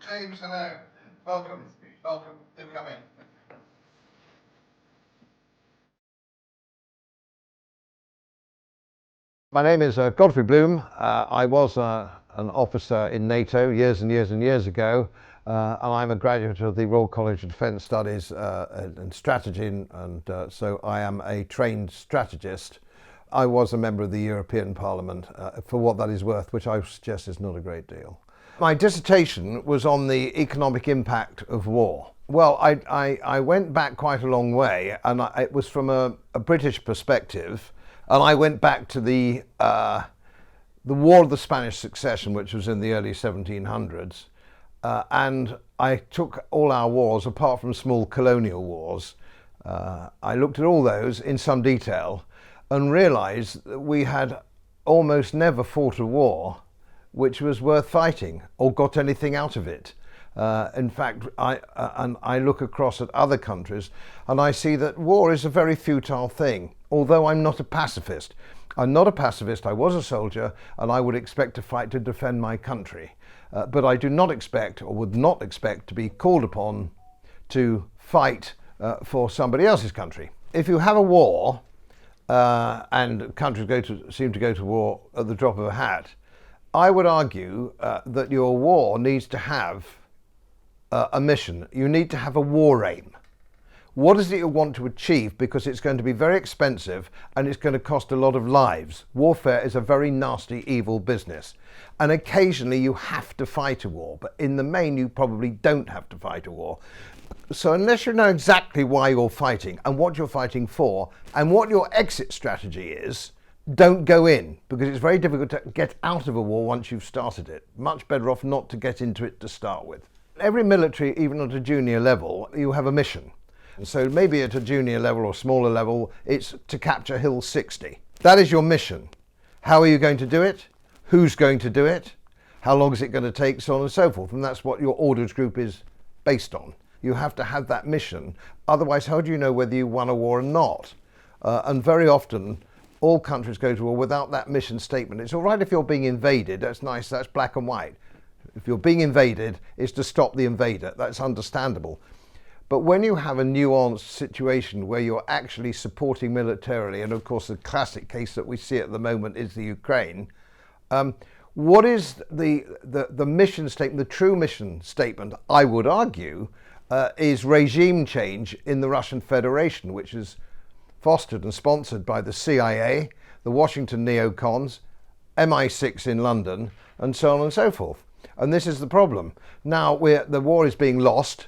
James, hello. Welcome. Welcome. Do come in. My name is Godfrey Bloom. I was an officer in NATO years and years and years ago, and I'm a graduate of the Royal College of Defence Studies and Strategy, and so I am a trained strategist. I was a member of the European Parliament, for what that is worth, which I suggest is not a great deal. My dissertation was on the economic impact of war. Well, I went back quite a long way, and it was from a British perspective. And I went back to the War of the Spanish Succession, which was in the early 1700s, and I took all our wars, apart from small colonial wars. I looked at all those in some detail and realised that we had almost never fought a war which was worth fighting or got anything out of it. In fact, I look across at other countries and I see that war is a very futile thing, although I'm not a pacifist. I'm not a pacifist, I was a soldier, and I would expect to fight to defend my country. But I do not expect, or would not expect, to be called upon to fight for somebody else's country. If you have a war, and countries seem to go to war at the drop of a hat, I would argue that your war needs to have a mission. You need to have a war aim. What is it you want to achieve? Because it's going to be very expensive and it's going to cost a lot of lives. Warfare is a very nasty, evil business. And occasionally you have to fight a war, but in the main you probably don't have to fight a war. So unless you know exactly why you're fighting and what you're fighting for and what your exit strategy is, don't go in, because it's very difficult to get out of a war once you've started it. Much better off not to get into it to start with. Every military, even at a junior level, you have a mission. So maybe at a junior level or smaller level, it's to capture Hill 60. That is your mission. How are you going to do it? Who's going to do it? How long is it going to take? So on and so forth. And that's what your orders group is based on. You have to have that mission. Otherwise, how do you know whether you won a war or not? And very often, all countries go to war without that mission statement. It's all right if you're being invaded. That's nice. That's black and white. If you're being invaded, it's to stop the invader. That's understandable. But when you have a nuanced situation where you're actually supporting militarily, and of course the classic case that we see at the moment is the Ukraine, what is the mission statement, the true mission statement, I would argue, is regime change in the Russian Federation, which is fostered and sponsored by the CIA, the Washington neocons, MI6 in London, and so on and so forth. And this is the problem. Now the war is being lost,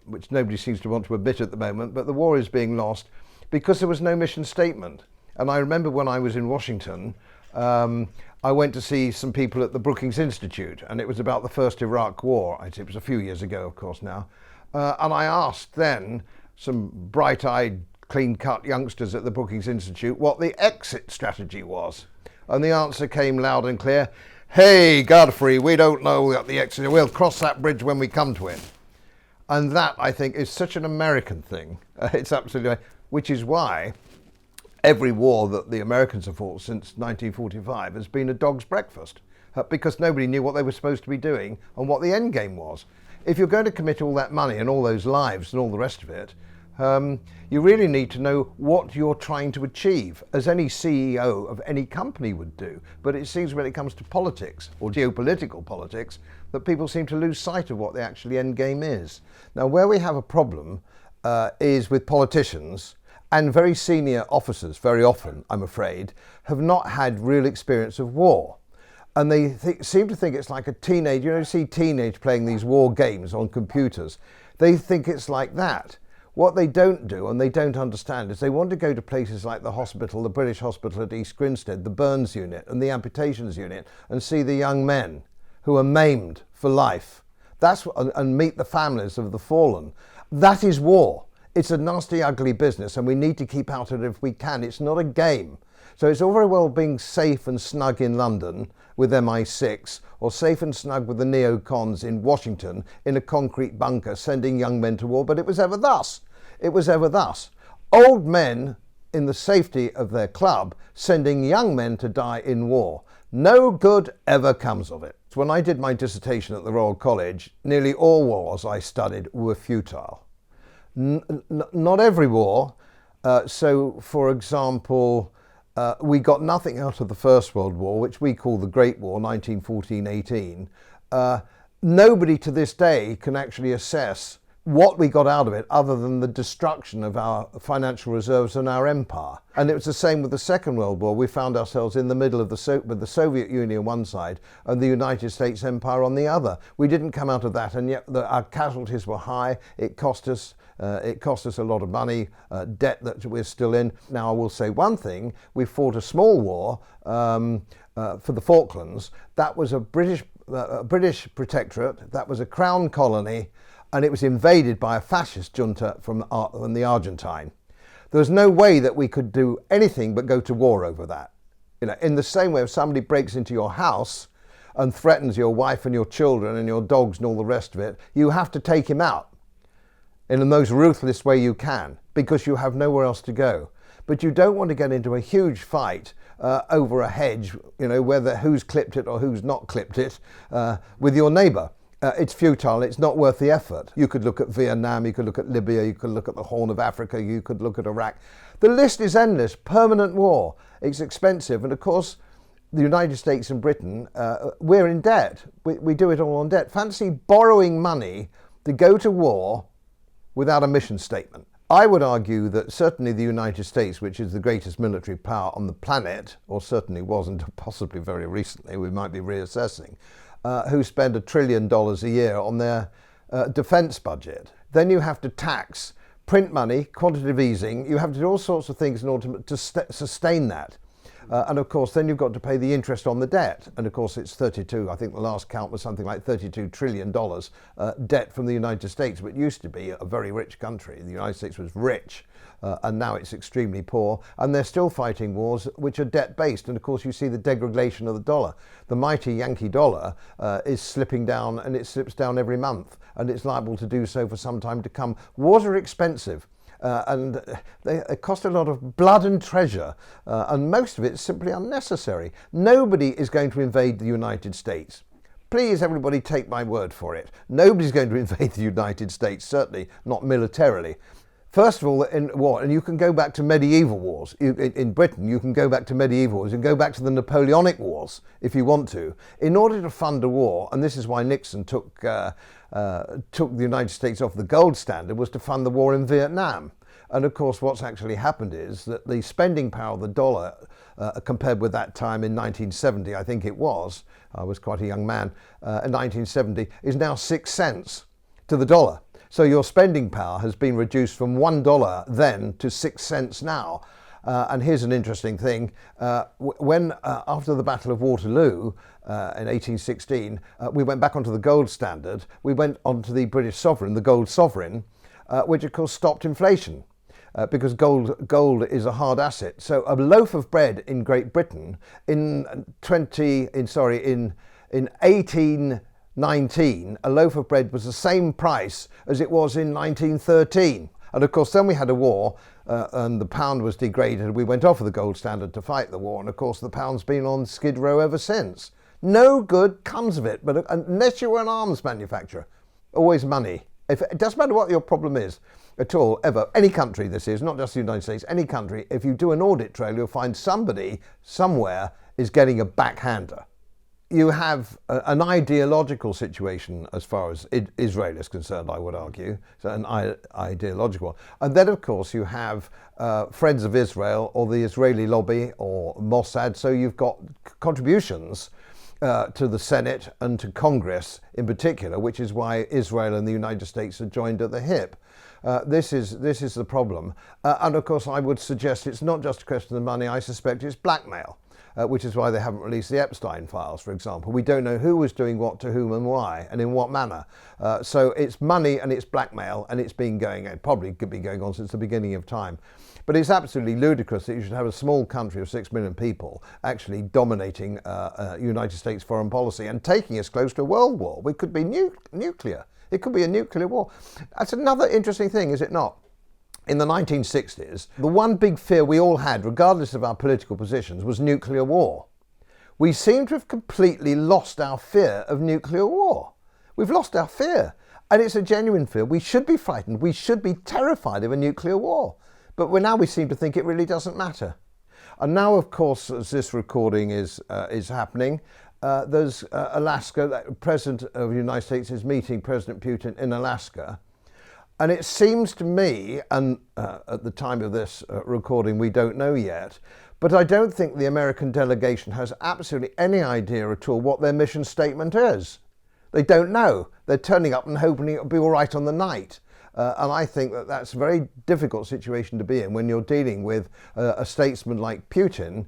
which nobody seems to want to admit at the moment, but the war is being lost because there was no mission statement. And I remember when I was in Washington, I went to see some people at the Brookings Institute, and it was about the first Iraq War. It was a few years ago, of course, now. And I asked then some bright-eyed, clean-cut youngsters at the Brookings Institute what the exit strategy was. And the answer came loud and clear: "Hey, Godfrey, we don't know what the exit is. We'll cross that bridge when we come to it." And that, I think, is such an American thing. It's absolutely, which is why every war that the Americans have fought since 1945 has been a dog's breakfast, because nobody knew what they were supposed to be doing and what the end game was. If you're going to commit all that money and all those lives and all the rest of it, you really need to know what you're trying to achieve, as any CEO of any company would do. But it seems when it comes to politics, or geopolitical politics, that people seem to lose sight of what the actual end game is. Now, where we have a problem is with politicians, and very senior officers, very often, I'm afraid, have not had real experience of war. And they seem to think it's like a teenage, you see teenage playing these war games on computers. They think it's like that. What they don't do, and they don't understand, is they want to go to places like the hospital, the British hospital at East Grinstead, the burns unit and the amputations unit, and see the young men who are maimed for life. And meet the families of the fallen. That is war. It's a nasty, ugly business, and we need to keep out of it if we can. It's not a game. So it's all very well being safe and snug in London with MI6, or safe and snug with the neocons in Washington in a concrete bunker sending young men to war, but it was ever thus. It was ever thus. Old men in the safety of their club sending young men to die in war. No good ever comes of it. When I did my dissertation at the Royal College, nearly all wars I studied were futile. Not every war. So, for example, we got nothing out of the First World War, which we call the Great War, 1914-18. Nobody to this day can actually assess what we got out of it other than the destruction of our financial reserves and our empire. And it was the same with the Second World War. We found ourselves in the middle of with the Soviet Union on one side and the United States empire on the other. We didn't come out of that, and yet our casualties were high. It cost us a lot of money, debt that we're still in. Now, I will say one thing: we fought a small war for the Falklands. That was a British protectorate. That was a crown colony. And it was invaded by a fascist junta from the Argentine. There was no way that we could do anything but go to war over that. You know, in the same way, if somebody breaks into your house and threatens your wife and your children and your dogs and all the rest of it, you have to take him out in the most ruthless way you can, because you have nowhere else to go. But you don't want to get into a huge fight over a hedge, you know, whether who's clipped it or who's not clipped it, with your neighbour. It's futile, it's not worth the effort. You could look at Vietnam, you could look at Libya, you could look at the Horn of Africa, you could look at Iraq. The list is endless. Permanent war. It's expensive. And of course, the United States and Britain, we're in debt. We do it all on debt. Fancy borrowing money to go to war without a mission statement. I would argue that certainly the United States, which is the greatest military power on the planet, or certainly wasn't, possibly very recently, we might be reassessing, who spend $1 trillion a year on their defence budget. Then you have to tax, print money, quantitative easing. You have to do all sorts of things in order to sustain that. And of course, then you've got to pay the interest on the debt. And of course, it's 32, I think the last count was something like $32 trillion debt from the United States, which used to be a very rich country. The United States was rich, and now it's extremely poor. And they're still fighting wars which are debt-based. And of course, you see the degradation of the dollar. The mighty Yankee dollar is slipping down, and it slips down every month. And it's liable to do so for some time to come. Wars are expensive. And they cost a lot of blood and treasure, and most of it is simply unnecessary. Nobody is going to invade the United States. Please, everybody, take my word for it. Nobody's going to invade the United States, certainly not militarily. First of all, in war, and you can go back to medieval wars. In Britain, you can go back to medieval wars. You can go back to the Napoleonic Wars, if you want to. In order to fund a war, and this is why Nixon took the United States off the gold standard, was to fund the war in Vietnam. And of course, what's actually happened is that the spending power of the dollar, compared with that time in 1970, I think it was, I was quite a young man, in 1970, is now 6 cents to the dollar. So your spending power has been reduced from $1 then to 6 cents now. And here's an interesting thing. When after the Battle of Waterloo in 1816, we went back onto the gold standard, we went onto the British sovereign, the gold sovereign, which of course stopped inflation. Because gold is a hard asset. So a loaf of bread in Great Britain in 1819, a loaf of bread was the same price as it was in 1913. And of course, then we had a war, and the pound was degraded. We went off of the gold standard to fight the war, and of course, the pound's been on skid row ever since. No good comes of it, but unless you're an arms manufacturer, always money. It doesn't matter what your problem is at all, ever. Any country this is, not just the United States, any country, if you do an audit trail, you'll find somebody somewhere is getting a backhander. You have an ideological situation as far as Israel is concerned, I would argue, so an ideological. And then, of course, you have Friends of Israel or the Israeli lobby or Mossad, so you've got contributions to the Senate and to Congress in particular, which is why Israel and the United States are joined at the hip. This is the problem. And of course, I would suggest it's not just a question of money, I suspect it's blackmail. Which is why they haven't released the Epstein files, for example. We don't know who was doing what to whom and why and in what manner. So it's money and it's blackmail, and it's been going, it probably could be going on since the beginning of time. But it's absolutely ludicrous that you should have a small country of 6 million people actually dominating United States foreign policy and taking us close to a world war. We could be nuclear. It could be a nuclear war. That's another interesting thing, is it not? In the 1960s, the one big fear we all had, regardless of our political positions, was nuclear war. we seem to have completely lost our fear of nuclear war. We've lost our fear. And it's a genuine fear. We should be frightened. We should be terrified of a nuclear war. But now we seem to think it really doesn't matter. And now, of course, as this recording is happening, there's Alaska. The President of the United States is meeting President Putin in Alaska. And it seems to me, and at the time of this recording we don't know yet, but I don't think the American delegation has absolutely any idea at all what their mission statement is. They don't know. They're turning up and hoping it'll be all right on the night. And I think that that's a very difficult situation to be in when you're dealing with a statesman like Putin,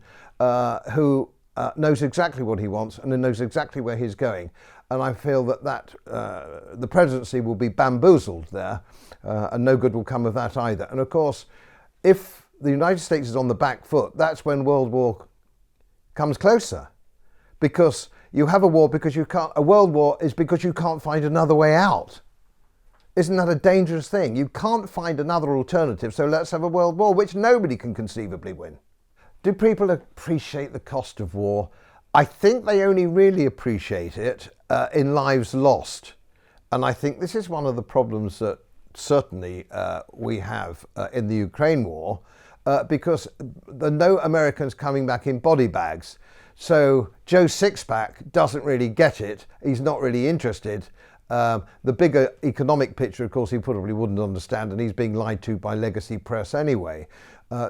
who knows exactly what he wants and knows exactly where he's going. And I feel that the presidency will be bamboozled there, and no good will come of that either. And of course, if the United States is on the back foot, that's when World War comes closer. Because you have a war because you can't, a world war is because you can't find another way out. Isn't that a dangerous thing? You can't find another alternative, so let's have a world war, which nobody can conceivably win. Do people appreciate the cost of war? I think they only really appreciate it in lives lost. And I think this is one of the problems that certainly we have in the Ukraine war, because there are no Americans coming back in body bags. So Joe Sixpack doesn't really get it. He's not really interested. The bigger economic picture, of course, he probably wouldn't understand, and he's being lied to by legacy press anyway.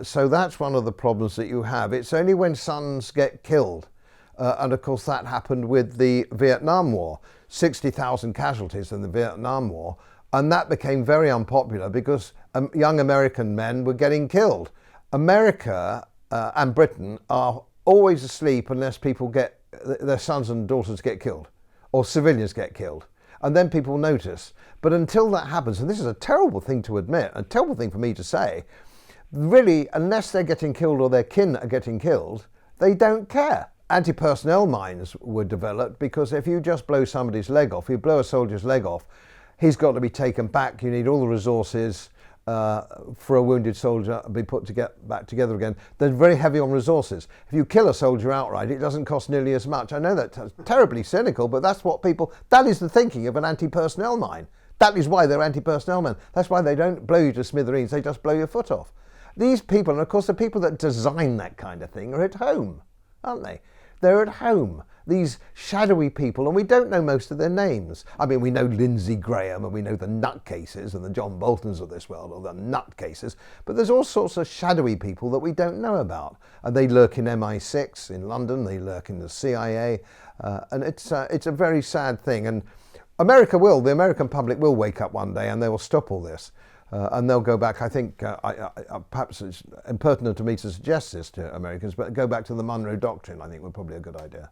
So that's one of the problems that you have. It's only when sons get killed. And of course, that happened with the Vietnam War. 60,000 casualties in the Vietnam War. And that became very unpopular because young American men were getting killed. America and Britain are always asleep unless people get, their sons and daughters get killed, or civilians get killed. And then people notice. But until that happens, and this is a terrible thing to admit, a terrible thing for me to say, really, unless they're getting killed or their kin are getting killed, they don't care. Anti-personnel mines were developed because if you just blow somebody's leg off, you blow a soldier's leg off, he's got to be taken back. You need all the resources for a wounded soldier to be put back together again. They're very heavy on resources. If you kill a soldier outright, it doesn't cost nearly as much. I know that's terribly cynical, but that's what people, that is the thinking of an anti-personnel mine. That is why they're anti-personnel men. That's why they don't blow you to smithereens, they just blow your foot off. These people, and of course the people that design that kind of thing, are at home, aren't they? They're at home, these shadowy people, and we don't know most of their names. I mean, we know Lindsey Graham, and we know the nutcases and the John Boltons of this world, or the nutcases, but there's all sorts of shadowy people that we don't know about. And they lurk in MI6 in London, they lurk in the CIA, and it's a very sad thing. And the American public will wake up one day and they will stop all this. And they'll go back, I think, perhaps it's impertinent to me to suggest this to Americans, but go back to the Monroe Doctrine, I think would probably a good idea.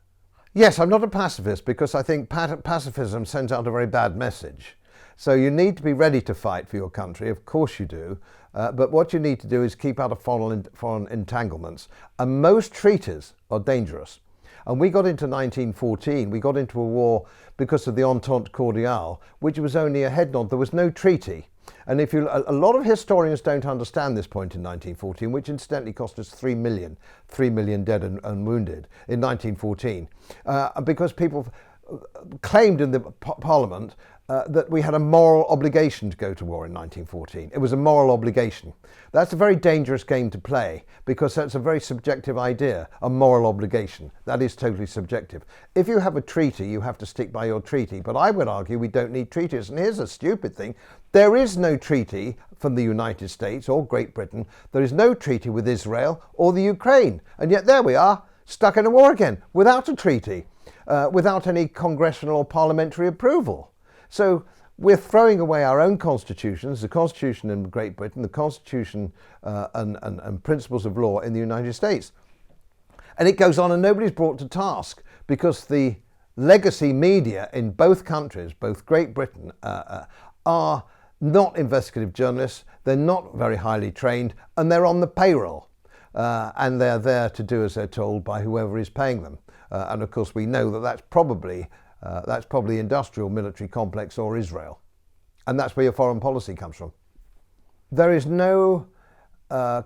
Yes, I'm not a pacifist because I think pacifism sends out a very bad message. So you need to be ready to fight for your country, of course you do, but what you need to do is keep out of foreign entanglements. And most treaties are dangerous. And we got into 1914, we got into a war because of the Entente Cordiale, which was only a head nod, there was no treaty. And a lot of historians don't understand this point in 1914, which incidentally cost us 3 million dead and wounded in 1914, because people claimed in the Parliament that we had a moral obligation to go to war in 1914. It was a moral obligation. That's a very dangerous game to play because that's a very subjective idea, a moral obligation. That is totally subjective. If you have a treaty, you have to stick by your treaty. But I would argue we don't need treaties. And here's a stupid thing. There is no treaty from the United States or Great Britain. There is no treaty with Israel or the Ukraine. And yet there we are, stuck in a war again, without a treaty, without any congressional or parliamentary approval. So we're throwing away our own constitutions, the constitution in Great Britain, the constitution and principles of law in the United States. And it goes on and nobody's brought to task because the legacy media in both countries, both Great Britain, are not investigative journalists, they're not very highly trained, and they're on the payroll. And they're there to do as they're told by whoever is paying them. And of course we know that that's probably industrial military complex or Israel. And that's where your foreign policy comes from. There is no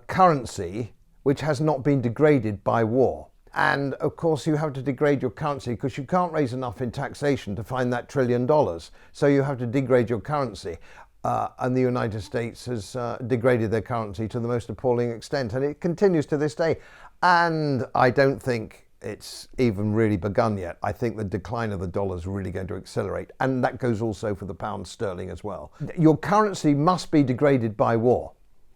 currency which has not been degraded by war. And of course you have to degrade your currency because you can't raise enough in taxation to find that $1 trillion. So you have to degrade your currency. And the United States has degraded their currency to the most appalling extent, and it continues to this day. And I don't think it's even really begun yet. I think the decline of the dollar is really going to accelerate, and that goes also for the pound sterling as well. Your currency must be degraded by war.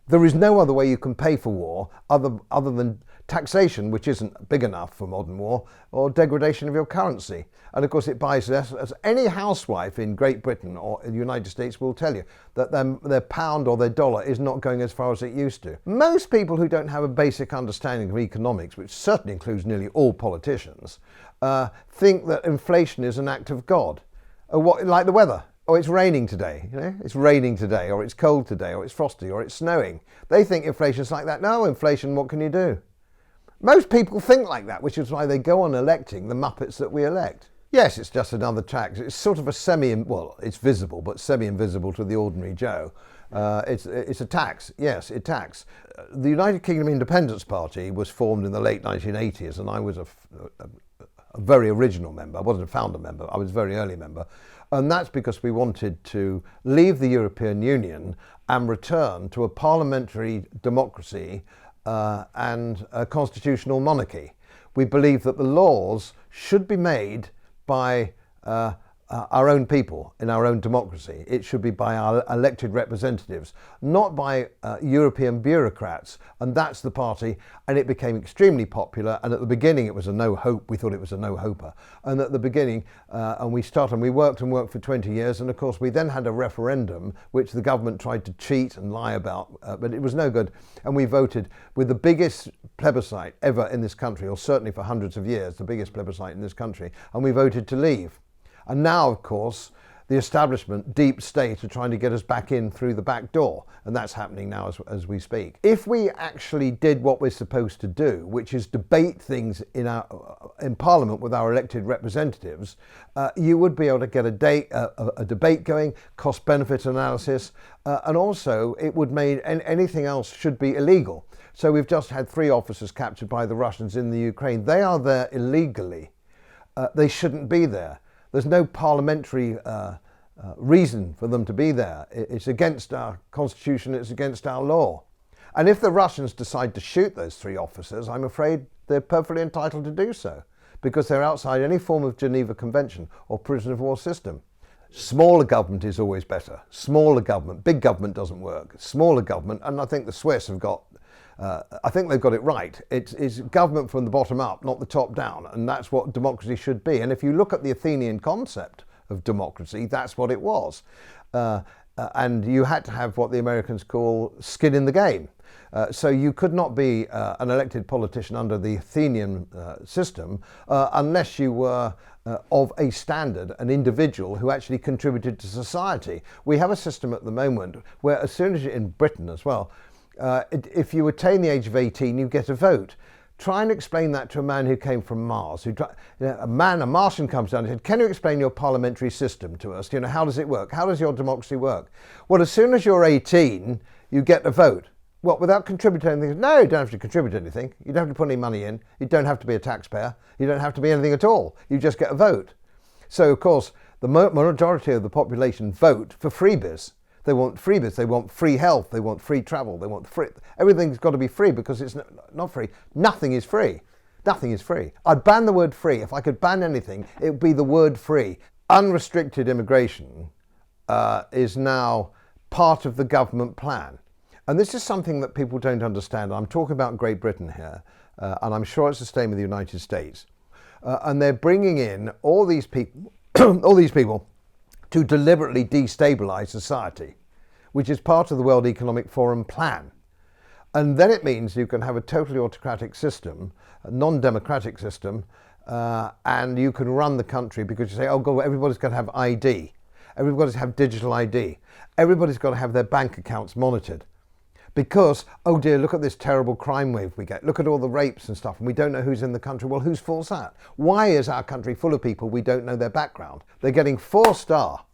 There is no other way you can pay for war other than taxation, which isn't big enough for modern war, or degradation of your currency. And of course it buys less. As any housewife in Great Britain or in the United States will tell you, that their pound or their dollar is not going as far as it used to. Most people who don't have a basic understanding of economics, which certainly includes nearly all politicians, think that inflation is an act of God. Like the weather. Oh, it's raining today, it's raining today, or it's cold today, or it's frosty, or it's snowing. They think inflation's like that. No, inflation, what can you do? Most people think like that, which is why they go on electing the muppets that we elect. Yes, it's just another tax. It's sort of it's visible, but semi-invisible to the ordinary Joe. It's a tax. Yes, it tax. The United Kingdom Independence Party was formed in the late 1980s, and I was a very original member. I wasn't a founder member. I was a very early member. And that's because we wanted to leave the European Union and return to a parliamentary democracy and a constitutional monarchy. We believe that the laws should be made by our own people in our own democracy. It should be by our elected representatives, not by European bureaucrats. And that's the party, and it became extremely popular. And at the beginning it was a no-hope. We thought it was a no-hoper. And at the beginning, and we worked for 20 years. And of course we then had a referendum, which the government tried to cheat and lie about, but it was no good. And we voted with the biggest plebiscite ever in this country, or certainly for hundreds of years, the biggest plebiscite in this country. And we voted to leave. And now, of course, the establishment, deep state, are trying to get us back in through the back door. And that's happening now as we speak. If we actually did what we're supposed to do, which is debate things in Parliament with our elected representatives, you would be able to get a debate going, cost-benefit analysis, and also it would mean anything else should be illegal. So we've just had 3 officers captured by the Russians in the Ukraine. They are there illegally. They shouldn't be there. There's no parliamentary reason for them to be there. It's against our constitution, it's against our law. And if the Russians decide to shoot those 3 officers, I'm afraid they're perfectly entitled to do so, because they're outside any form of Geneva Convention or prisoner of war system. Smaller government is always better. Smaller government. Big government doesn't work. Smaller government, and I think the Swiss have got I think they've got it right. It's government from the bottom up, not the top down, and that's what democracy should be. And if you look at the Athenian concept of democracy, that's what it was. And you had to have what the Americans call skin in the game. So you could not be an elected politician under the Athenian system unless you were of a standard, an individual who actually contributed to society. We have a system at the moment where as soon as you're in Britain as well, if you attain the age of 18, you get a vote. Try and explain that to a man who came from Mars. A Martian comes down and said, can you explain your parliamentary system to us? How does it work? How does your democracy work? Well, as soon as you're 18, you get a vote. What, without contributing anything? No, you don't have to contribute anything. You don't have to put any money in. You don't have to be a taxpayer. You don't have to be anything at all. You just get a vote. So, of course, the majority of the population vote for freebies. They want freebies, they want free health, they want free travel, they want free... Everything's got to be free because it's not free. Nothing is free. Nothing is free. I'd ban the word free. If I could ban anything, it would be the word free. Unrestricted immigration is now part of the government plan. And this is something that people don't understand. I'm talking about Great Britain here, and I'm sure it's the same with the United States. And they're bringing in all these people, to deliberately destabilise society, which is part of the World Economic Forum plan. And then it means you can have a totally autocratic system, a non-democratic system, and you can run the country because you say, oh God, everybody's got to have ID. Everybody's got to have digital ID. Everybody's got to have their bank accounts monitored. Because, oh dear, look at this terrible crime wave we get. Look at all the rapes and stuff, and we don't know who's in the country. Well, whose fault's that? Why is our country full of people we don't know their background? They're getting 4-star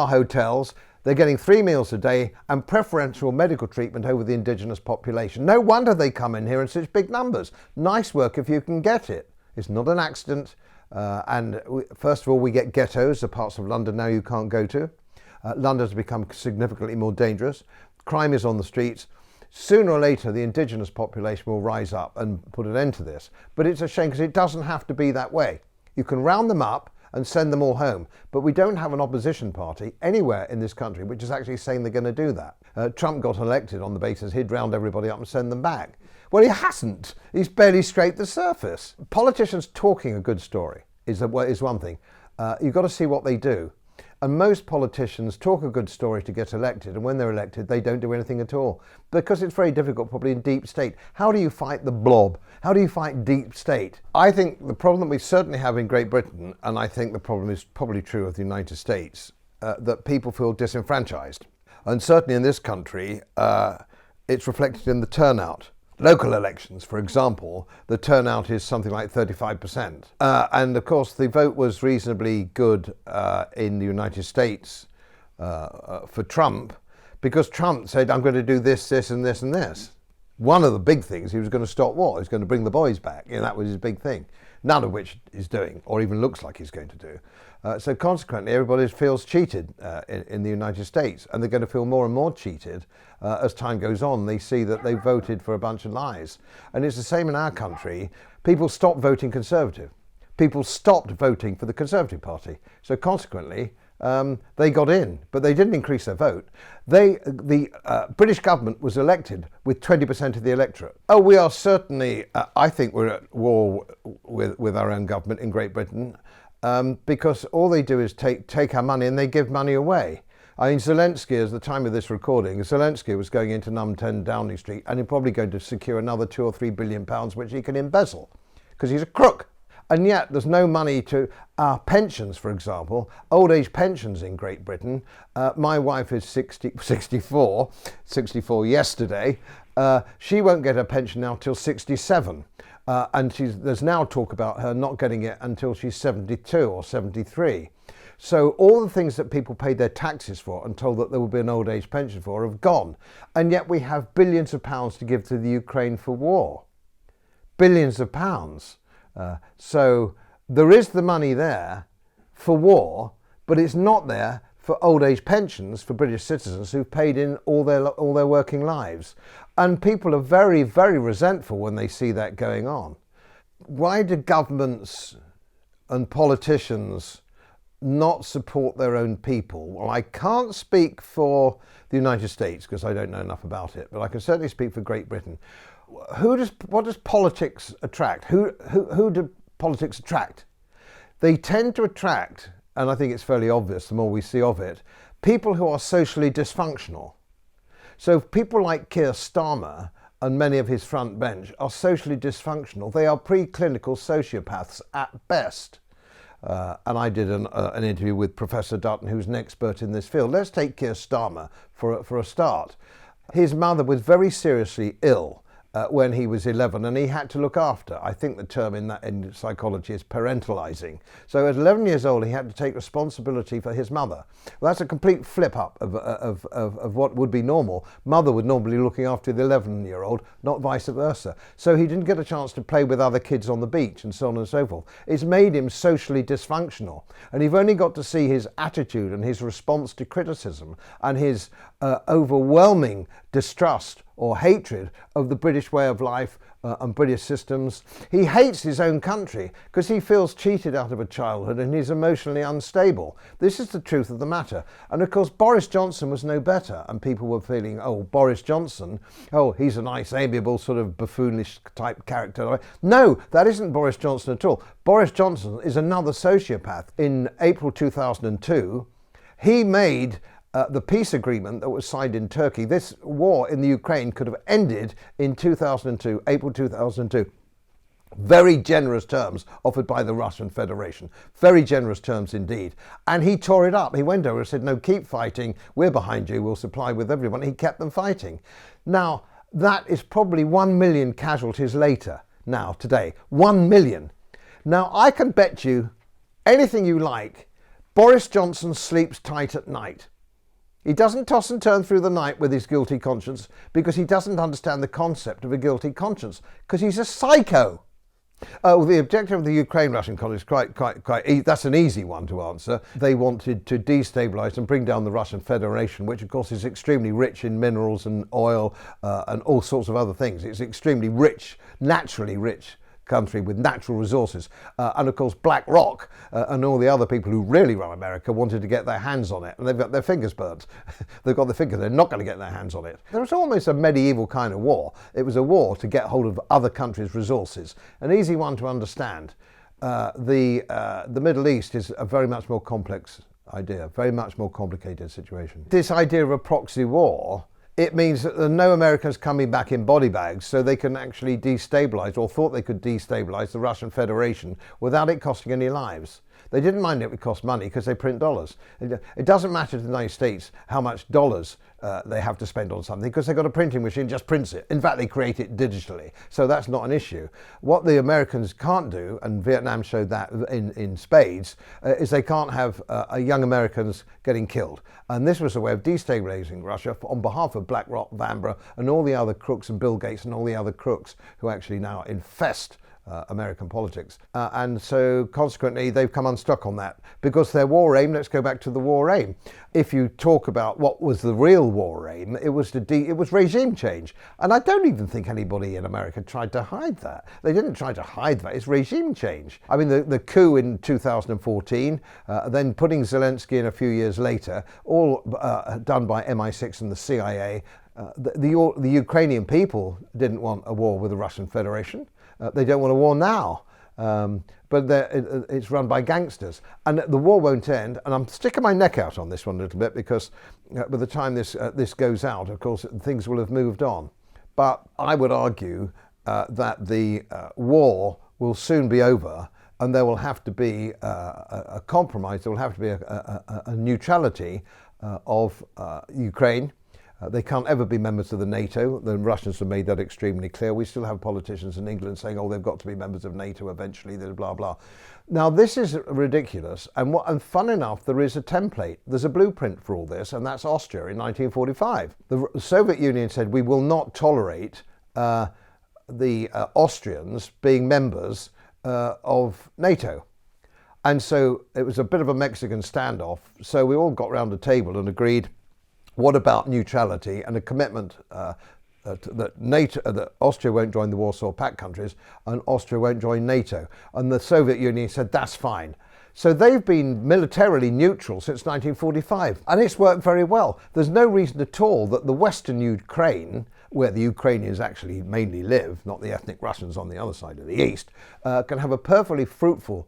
hotels. They're getting 3 meals a day and preferential medical treatment over the indigenous population. No wonder they come in here in such big numbers. Nice work if you can get it. It's not an accident. First of all, we get ghettos, the parts of London now you can't go to. London has become significantly more dangerous. Crime is on the streets. Sooner or later, the indigenous population will rise up and put an end to this. But it's a shame because it doesn't have to be that way. You can round them up and send them all home. But we don't have an opposition party anywhere in this country which is actually saying they're going to do that. Trump got elected on the basis he'd round everybody up and send them back. Well, he hasn't. He's barely scraped the surface. Politicians talking a good story is one thing. You've got to see what they do. And most politicians talk a good story to get elected, and when they're elected, they don't do anything at all. Because it's very difficult, probably in deep state. How do you fight the blob? How do you fight deep state? I think the problem that we certainly have in Great Britain, and I think the problem is probably true of the United States, that people feel disenfranchised. And certainly in this country, it's reflected in the turnout. Local elections, for example, the turnout is something like 35%. And of course, the vote was reasonably good in the United States for Trump, because Trump said, I'm going to do this, this, and this, and this. One of the big things, he was going to stop war. He was going to bring the boys back. That was his big thing. None of which he's doing, or even looks like he's going to do. So consequently, everybody feels cheated in the United States, and they're going to feel more and more cheated as time goes on. They see that they voted for a bunch of lies. And it's the same in our country. People stopped voting Conservative. People stopped voting for the Conservative Party. So consequently, they got in, but they didn't increase their vote. The British government was elected with 20% of the electorate. Oh, we are certainly, I think we're at war with our own government in Great Britain, because all they do is take our money and they give money away. I mean, Zelensky, at the time of this recording, Zelensky was going into Number 10 Downing Street, and he's probably going to secure another £2 or £3 billion, which he can embezzle, because he's a crook. And yet there's no money to our pensions, for example, old age pensions in Great Britain. My wife is 64 yesterday. She won't get her pension now till 67. And there's now talk about her not getting it until she's 72 or 73. So all the things that people paid their taxes for and told that there would be an old age pension for have gone. And yet we have billions of pounds to give to the Ukraine for war. Billions of pounds. So there is the money there for war, but it's not there for old age pensions for British citizens who've paid in all their working lives. And people are very, very resentful when they see that going on. Why do governments and politicians not support their own people? Well, I can't speak for the United States because I don't know enough about it, but I can certainly speak for Great Britain. What does politics attract? Who do politics attract? They tend to attract, and I think it's fairly obvious the more we see of it, people who are socially dysfunctional. So people like Keir Starmer and many of his front bench are socially dysfunctional. They are preclinical sociopaths at best. And I did an interview with Professor Dutton, who's an expert in this field. Let's take Keir Starmer for a start. His mother was very seriously ill when he was 11, and he had to look after. I think the term in psychology is parentalizing. So at 11 years old, he had to take responsibility for his mother. Well, that's a complete flip up of what would be normal. Mother would normally be looking after the 11-year-old, not vice versa. So he didn't get a chance to play with other kids on the beach and so on and so forth. It's made him socially dysfunctional. And you've only got to see his attitude and his response to criticism and his overwhelming distrust or hatred of the British way of life and British systems. He hates his own country because he feels cheated out of a childhood and he's emotionally unstable. This is the truth of the matter. And of course, Boris Johnson was no better, and people were feeling, oh, Boris Johnson, oh, he's a nice, amiable, sort of buffoonish type character. No, that isn't Boris Johnson at all. Boris Johnson is another sociopath. In April 2002, he made the peace agreement that was signed in Turkey. This war in the Ukraine could have ended in 2002, April 2002. Very generous terms offered by the Russian Federation. Very generous terms indeed. And he tore it up. He went over and said, no, keep fighting. We're behind you. We'll supply with everyone. He kept them fighting. Now, that is probably 1 million casualties later now, today. 1 million. Now, I can bet you anything you like, Boris Johnson sleeps tight at night. He doesn't toss and turn through the night with his guilty conscience because he doesn't understand the concept of a guilty conscience, because he's a psycho. Well, the objective of the Ukraine-Russian conflict is that's an easy one to answer. They wanted to destabilise and bring down the Russian Federation, which of course is extremely rich in minerals and oil and all sorts of other things. It's extremely rich, naturally rich country with natural resources. And of course BlackRock and all the other people who really run America wanted to get their hands on it, and they've got their fingers burnt. They've got their fingers, they're not going to get their hands on it. There was almost a medieval kind of war. It was a war to get hold of other countries' resources. An easy one to understand. The Middle East is a very much more complex idea, very much more complicated situation. This idea of a proxy war, it means that there are no Americans coming back in body bags, so they can actually destabilise, or thought they could destabilise, the Russian Federation without it costing any lives. They didn't mind it would cost money because they print dollars. It doesn't matter to the United States how much dollars they have to spend on something, because they've got a printing machine, just prints it. In fact, they create it digitally, so that's not an issue. What the Americans can't do, and Vietnam showed that in spades, is they can't have young Americans getting killed. And this was a way of destabilising Russia on behalf of BlackRock, Vanbrugh, and all the other crooks, and Bill Gates and all the other crooks who actually now infest American politics. And so consequently they've come unstuck on that, because their war aim, let's go back to the war aim. If you talk about what was the real war aim, it was regime change. And I don't even think anybody in America tried to hide that. They didn't try to hide that. It's regime change. I mean, the coup in 2014, then putting Zelensky in a few years later, all done by MI6 and the CIA. The Ukrainian people didn't want a war with the Russian Federation. They don't want a war now, but it's run by gangsters. And the war won't end, and I'm sticking my neck out on this one a little bit, because by the time this goes out, of course, things will have moved on. But I would argue that the war will soon be over, and there will have to be a compromise. There will have to be a neutrality of Ukraine. They can't ever be members of the NATO. The Russians have made that extremely clear. We still have politicians in England saying, oh, they've got to be members of NATO eventually, blah, blah. Now, this is ridiculous. And fun enough, there is a template. There's a blueprint for all this, and that's Austria in 1945. The Soviet Union said, we will not tolerate the Austrians being members of NATO. And so it was a bit of a Mexican standoff. So we all got round the table and agreed, what about neutrality and a commitment that Austria won't join the Warsaw Pact countries and Austria won't join NATO? And the Soviet Union said that's fine. So they've been militarily neutral since 1945, and it's worked very well. There's no reason at all that the Western Ukraine, where the Ukrainians actually mainly live, not the ethnic Russians on the other side of the east, can have a perfectly fruitful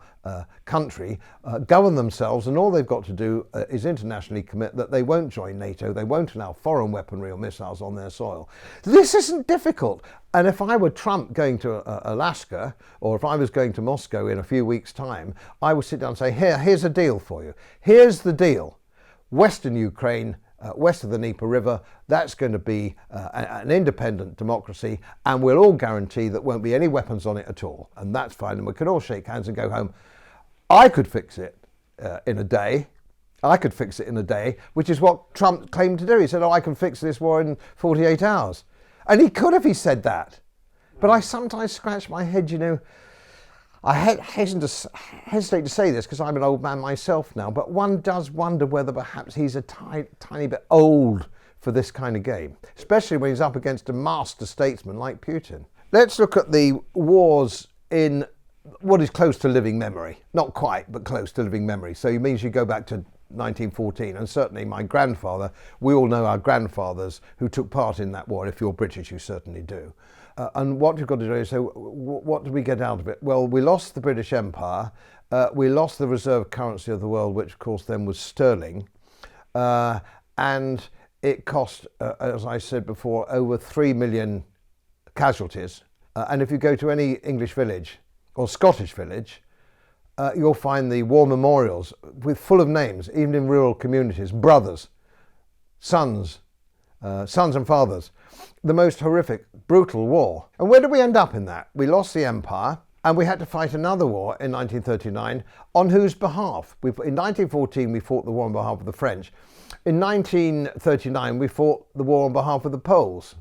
country, govern themselves, and all they've got to do is internationally commit that they won't join NATO, they won't allow foreign weaponry or missiles on their soil. This isn't difficult. And if I were Trump going to Alaska, or if I was going to Moscow in a few weeks' time, I would sit down and say, here's a deal for you. Here's the deal. Western Ukraine, west of the Dnieper River, that's going to be an independent democracy, and we'll all guarantee that won't be any weapons on it at all. And that's fine, and we can all shake hands and go home. I could fix it in a day. I could fix it in a day, which is what Trump claimed to do. He said, oh, I can fix this war in 48 hours. And he could have, he said that. But I sometimes scratch my head, you know. I hesitate to say this because I'm an old man myself now, but one does wonder whether perhaps he's a tiny bit old for this kind of game, especially when he's up against a master statesman like Putin. Let's look at the wars in what is close to living memory. Not quite, but close to living memory. So it means you go back to 1914, and certainly my grandfather, we all know our grandfathers who took part in that war. If you're British, you certainly do. And what you've got to do is, so what did we get out of it? Well, we lost the British Empire, we lost the reserve currency of the world, which of course then was sterling, and it cost, as I said before, over 3 million casualties. And if you go to any English village or Scottish village, you'll find the war memorials full of names, even in rural communities, brothers, sons and fathers. The most horrific, brutal war. And where did we end up in that? We lost the empire, And we had to fight another war in 1939, on whose behalf? In 1914 we fought the war on behalf of the French. In 1939 we fought the war on behalf of the Poles.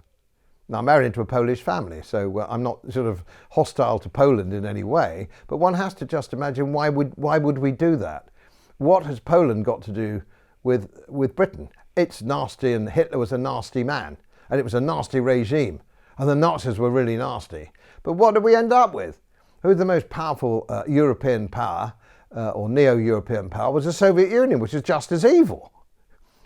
Now, I'm married into a Polish family, so I'm not sort of hostile to Poland in any way, but one has to just imagine why would we do that? What has Poland got to do with Britain? It's nasty, and Hitler was a nasty man, and it was a nasty regime, and the Nazis were really nasty. But what did we end up with? Who's the most powerful European power, or neo-European power, was the Soviet Union, which is just as evil.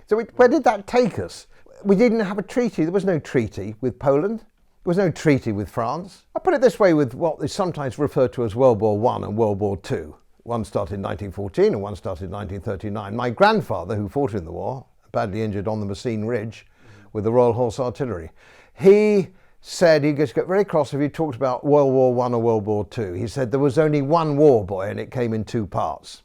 So where did that take us? We didn't have a treaty. There was no treaty with Poland. There was no treaty with France. I put it this way with what is sometimes referred to as World War I and World War II. One started in 1914 and one started in 1939. My grandfather, who fought in the war, badly injured on the Messines Ridge with the Royal Horse Artillery, he said, he gets very cross if he talked about World War I or World War II. He said there was only one war, boy, and it came in two parts.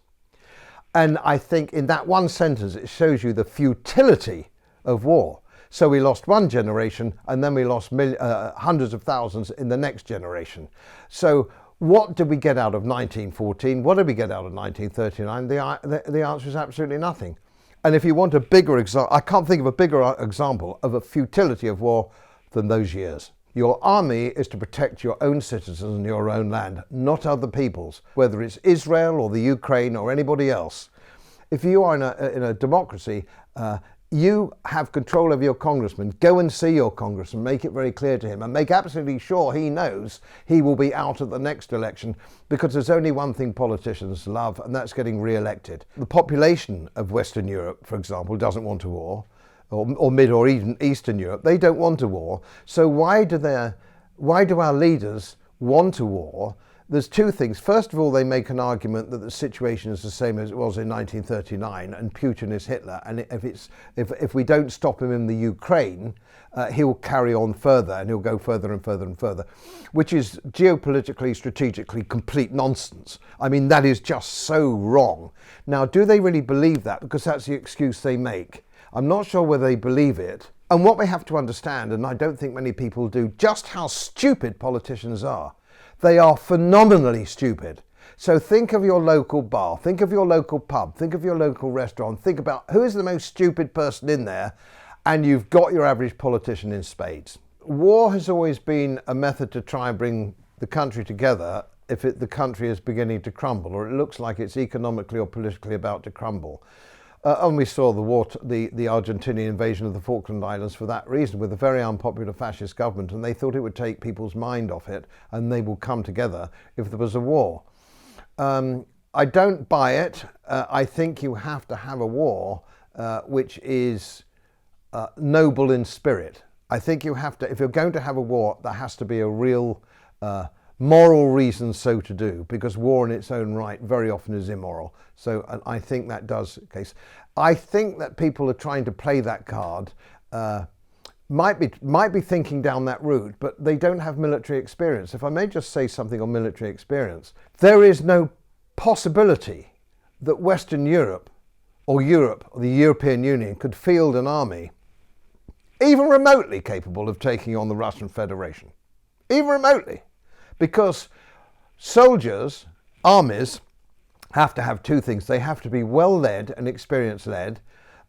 And I think in that one sentence it shows you the futility of war. So we lost one generation, and then we lost hundreds of thousands in the next generation. So what did we get out of 1914? What did we get out of 1939? The answer is absolutely nothing. And if you want a bigger example, I can't think of a bigger example of a futility of war than those years. Your army is to protect your own citizens and your own land, not other people's, whether it's Israel or the Ukraine or anybody else. If you are in a democracy, you have control of your congressman. Go and see your congressman, make it very clear to him, and make absolutely sure he knows he will be out at the next election, because there's only one thing politicians love, and that's getting re-elected. The population of Western Europe, for example, doesn't want a war, or Mid or even Eastern Europe. They don't want a war. So why do our leaders want a war? There's two things. First of all, they make an argument that the situation is the same as it was in 1939 and Putin is Hitler, and if we don't stop him in the Ukraine, he'll carry on further, and he'll go further and further and further, which is geopolitically, strategically complete nonsense. I mean, that is just so wrong. Now, do they really believe that? Because that's the excuse they make. I'm not sure whether they believe it. And what we have to understand, and I don't think many people do, just how stupid politicians are. They are phenomenally stupid. So think of your local bar, think of your local pub, think of your local restaurant, think about who is the most stupid person in there, and you've got your average politician in spades. War has always been a method to try and bring the country together if the country is beginning to crumble, or it looks like it's economically or politically about to crumble. And we saw the Argentinian invasion of the Falkland Islands for that reason, with a very unpopular fascist government, and they thought it would take people's mind off it and they will come together if there was a war. I don't buy it. I think you have to have a war which is noble in spirit. I think you have to, if you're going to have a war, there has to be a real moral reason so to do, because war in its own right very often is immoral. So and I think that does the case. I think that people are trying to play that card, might be thinking down that route, but they don't have military experience. If I may just say something on military experience, there is no possibility that Western Europe or the European Union could field an army even remotely capable of taking on the Russian Federation. Even remotely. Because soldiers, armies, have to have two things. They have to be well led and experience led,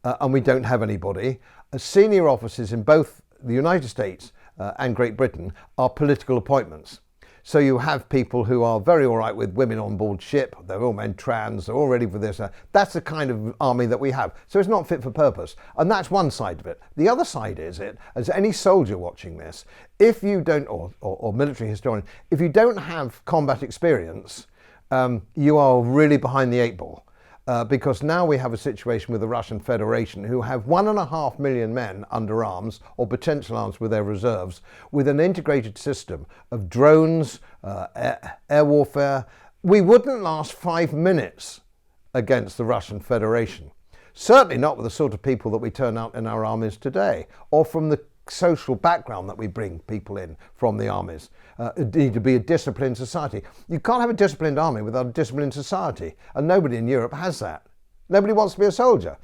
and we don't have anybody. Senior officers in both the United States and Great Britain are political appointments. So you have people who are very all right with women on board ship, they're all men trans, they're all ready for this. That's the kind of army that we have. So it's not fit for purpose. And that's one side of it. The other side is as any soldier watching this, if you don't, or military historian, if you don't have combat experience, you are really behind the eight ball. Because now we have a situation with the Russian Federation, who have 1.5 million men under arms or potential arms with their reserves, with an integrated system of drones, air warfare. We wouldn't last 5 minutes against the Russian Federation. Certainly not with the sort of people that we turn out in our armies today, or from the social background that we bring people in from the armies. It needs to be a disciplined society. You can't have a disciplined army without a disciplined society, and nobody in Europe has that. Nobody wants to be a soldier.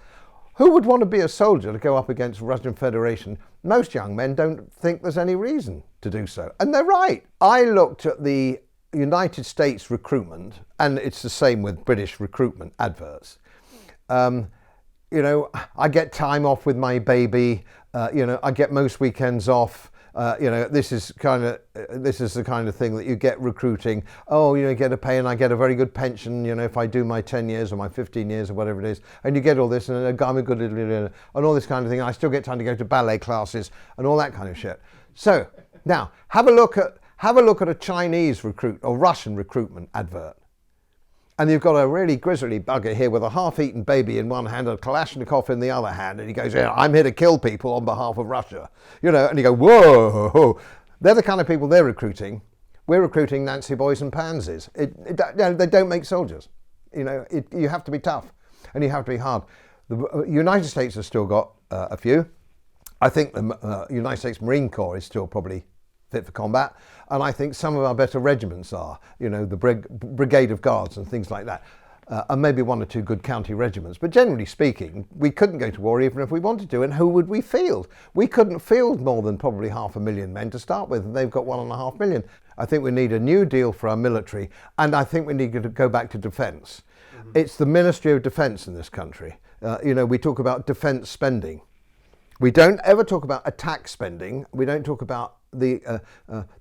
Who would want to be a soldier to go up against the Russian Federation? Most young men don't think there's any reason to do so, and they're right. I looked at the United States recruitment, and it's the same with British recruitment adverts. You know, I get time off with my baby. You know, I get most weekends off. You know, this is the kind of thing that you get recruiting. Oh, you know, you get a pay and I get a very good pension, you know, if I do my 10 years or my 15 years or whatever it is. And you get all this and I'm a good, and all this kind of thing. I still get time to go to ballet classes and all that kind of shit. So now have a look at a Chinese recruit or Russian recruitment advert. And you've got a really grizzly bugger here with a half-eaten baby in one hand and a Kalashnikov in the other hand, and he goes, yeah, I'm here to kill people on behalf of Russia. You know, and you go, whoa. They're the kind of people they're recruiting. We're recruiting Nancy boys and pansies. They don't make soldiers. You know, you have to be tough and you have to be hard. The United States has still got a few. I think the United States Marine Corps is still probably fit for combat, and I think some of our better regiments are, you know, the Brigade of Guards and things like that, and maybe one or two good county regiments. But generally speaking, we couldn't go to war even if we wanted to, and who would we field? We couldn't field more than probably 500,000 men to start with, and they've got 1.5 million. I think we need a new deal for our military, and I think we need to go back to defence. Mm-hmm. It's the Ministry of Defence in this country. You know, we talk about defence spending. We don't ever talk about attack spending. We don't talk about the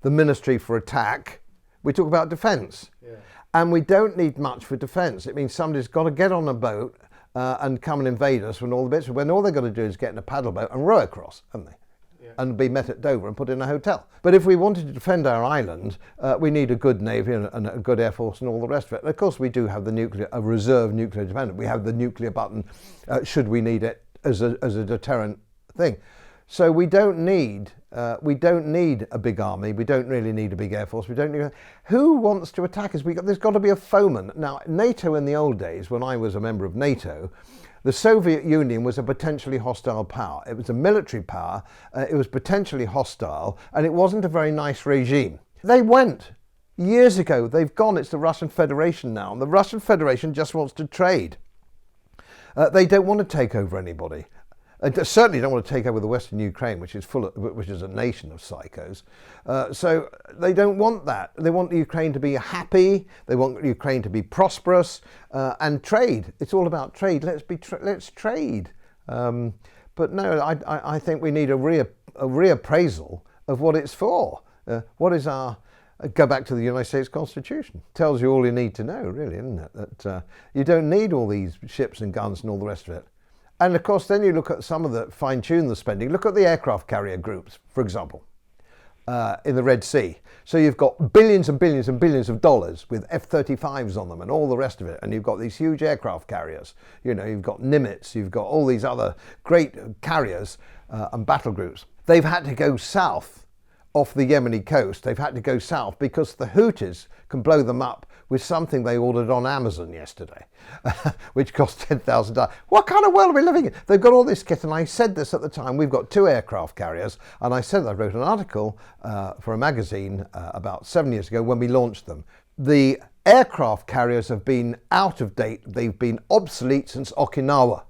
Ministry for Attack. We talk about defence. Yeah. And we don't need much for defence. It means somebody's got to get on a boat and come and invade us when all the bits, when all they've got to do is get in a paddle boat and row across, haven't they? Yeah. And be met at Dover and put in a hotel. But if we wanted to defend our island, we need a good navy and a good air force and all the rest of it. And of course we do have a reserve nuclear dependent. We have the nuclear button should we need it as a deterrent thing. So we don't need a big army. We don't really need a big air force. We don't need. Who wants to attack us? There's got to be a foeman. Now, NATO in the old days, when I was a member of NATO, the Soviet Union was a potentially hostile power. It was a military power. It was potentially hostile, and it wasn't a very nice regime. They went years ago. They've gone. It's the Russian Federation now, and the Russian Federation just wants to trade. They don't want to take over anybody. They certainly don't want to take over the Western Ukraine, which is a nation of psychos. So they don't want that. They want Ukraine to be happy. They want Ukraine to be prosperous and trade. It's all about trade. Let's trade. But no, I think we need a reappraisal of what it's for. What is our? Go back to the United States Constitution. Tells you all you need to know, really, isn't it? That you don't need all these ships and guns and all the rest of it. And of course, then you look at some of the fine-tune the spending. Look at the aircraft carrier groups, for example, in the Red Sea. So you've got billions and billions and billions of dollars with F-35s on them and all the rest of it. And you've got these huge aircraft carriers. You know, you've got Nimitz, you've got all these other great carriers and battle groups. They've had to go south off the Yemeni coast. They've had to go south because the Houthis can blow them up with something they ordered on Amazon yesterday, which cost $10,000. What kind of world are we living in? They've got all this kit, and I said this at the time. We've got 2 aircraft carriers, and I said I wrote an article for a magazine about 7 years ago when we launched them. The aircraft carriers have been out of date. They've been obsolete since Okinawa.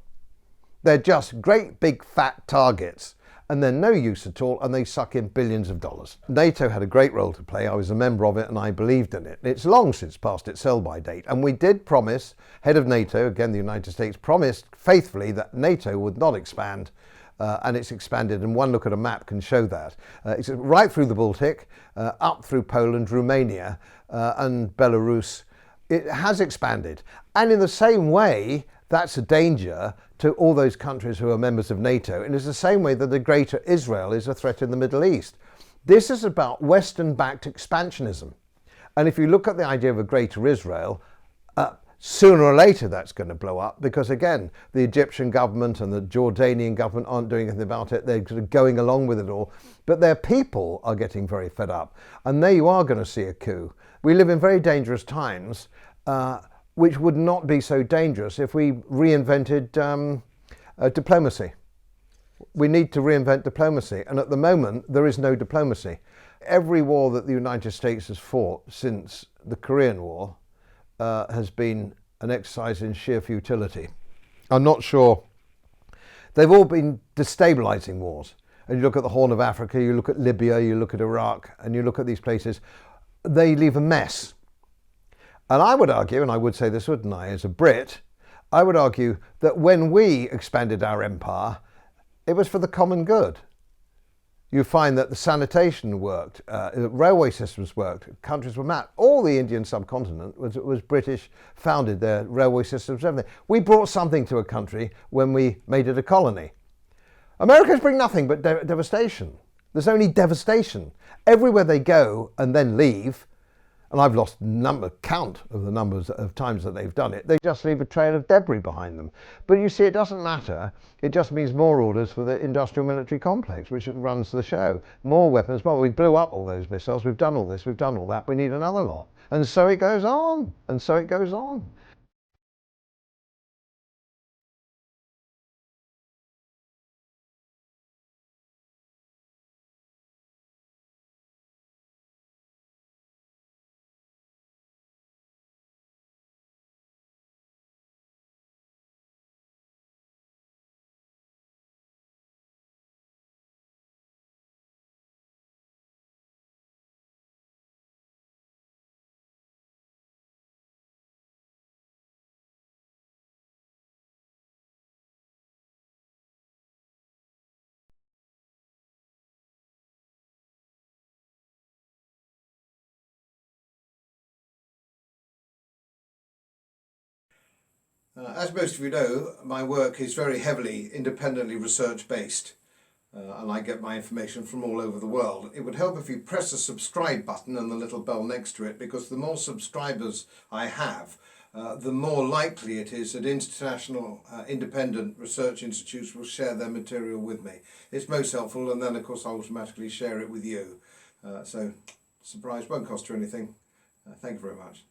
They're just great big fat targets, and they're no use at all, and they suck in billions of dollars. NATO had a great role to play. I was a member of it, and I believed in it. It's long since past its sell-by date, and we did promise, head of NATO, again the United States, promised faithfully that NATO would not expand, and it's expanded, and one look at a map can show that. It's right through the Baltic, up through Poland, Romania, and Belarus. It has expanded, and in the same way, that's a danger to all those countries who are members of NATO, and it's the same way that the greater Israel is a threat in the Middle East. This is about Western-backed expansionism. And if you look at the idea of a greater Israel, sooner or later that's going to blow up because, again, the Egyptian government and the Jordanian government aren't doing anything about it. They're sort of going along with it all. But their people are getting very fed up. And there you are going to see a coup. We live in very dangerous times, which would not be so dangerous if we reinvented diplomacy. We need to reinvent diplomacy, and at the moment there is no diplomacy. Every war that the United States has fought since the Korean War has been an exercise in sheer futility. I'm not sure. They've all been destabilizing wars. And you look at the Horn of Africa, you look at Libya, you look at Iraq, and you look at these places. they leave a mess. And I would argue, and I would say this, wouldn't I, as a Brit, I would argue that when we expanded our empire, it was for the common good. You find that the sanitation worked, railway systems worked, countries were mapped. All the Indian subcontinent was British, founded their railway systems, everything. We brought something to a country when we made it a colony. Americans bring nothing but devastation. There's only devastation. Everywhere they go and then leave, and I've lost count of the numbers of times that they've done it, they just leave a trail of debris behind them. But you see, it doesn't matter. It just means more orders for the industrial military complex, which runs the show. More weapons, more. We blew up all those missiles, we've done all this, we've done all that, we need another lot. And so it goes on, and so it goes on. As most of you know, my work is very heavily independently research based, and I get my information from all over the world. It would help if you press the subscribe button and the little bell next to it, because the more subscribers I have, the more likely it is that international independent research institutes will share their material with me. It's most helpful, and then of course I'll automatically share it with you. So surprise, won't cost you anything. Thank you very much.